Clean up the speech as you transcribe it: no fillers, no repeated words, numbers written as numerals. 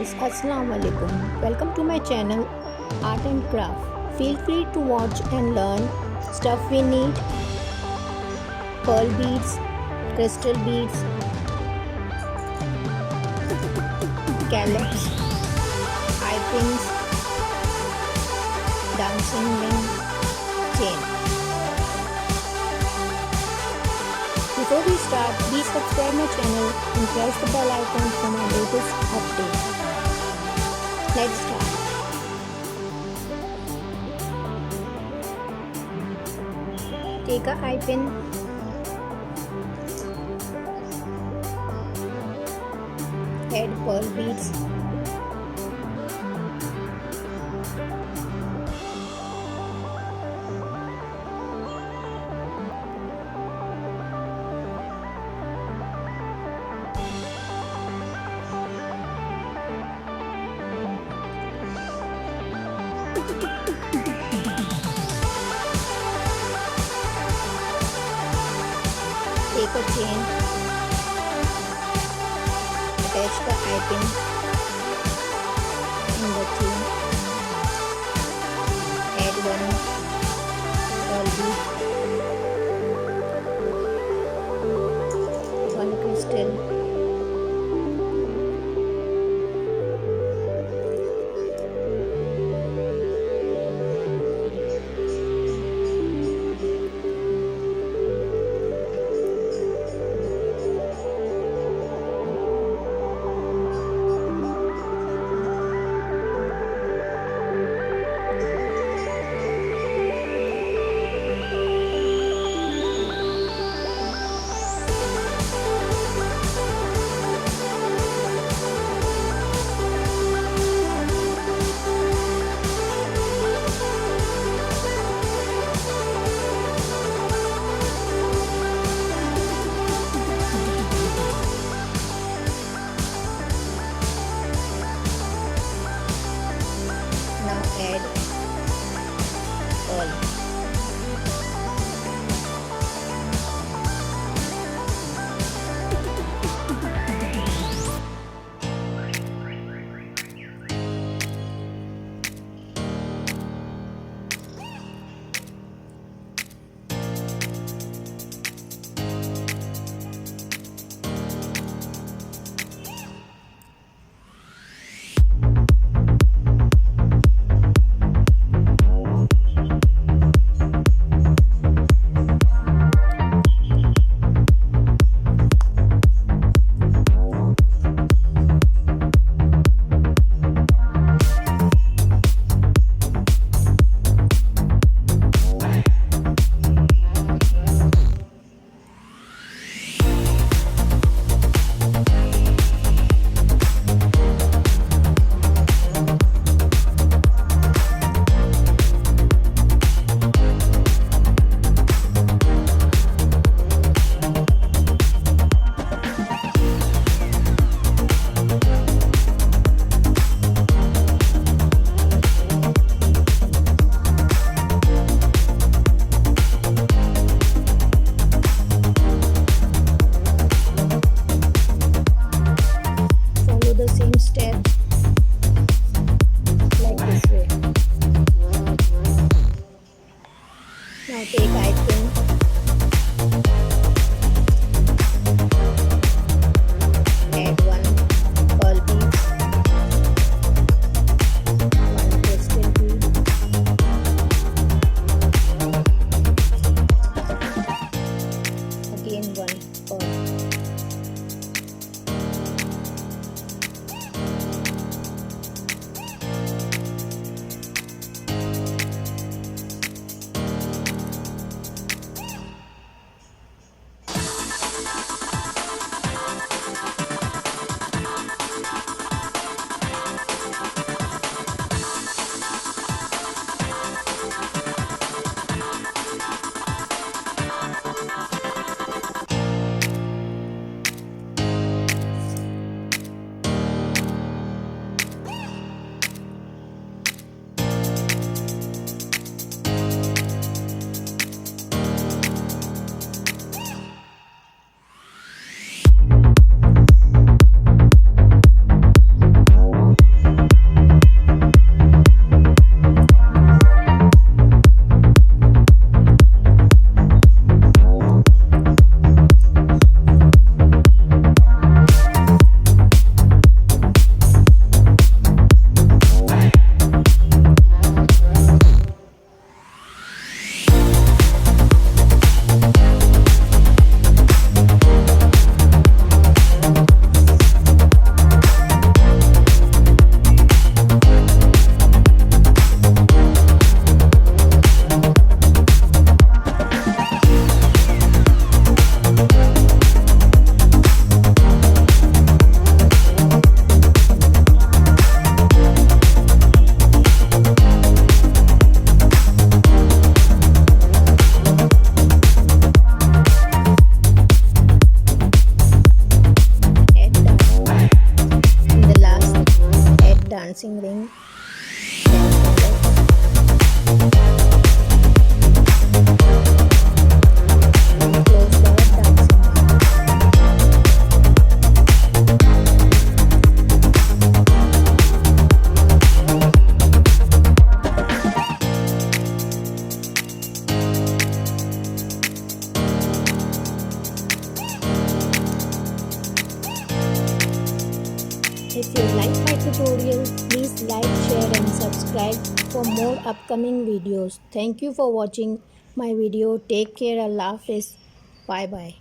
guys, Assalamu alaikum. Welcome to my channel Art and Craft. Feel free to watch and learn stuff we need: pearl beads, crystal beads, scallops, eye pins, dancing ring, chain. Before we start, please subscribe my channel and press the bell icon for my latest update. Let's start. Take a eye pin, add pearl beads, take a chain, attach the eye pin in the chain, add one pearl bead, one crystal, dancing ring. If you like my tutorial, please like, share and subscribe for more upcoming videos. Thank you for watching my video. Take care. Allah Hafiz. Bye bye.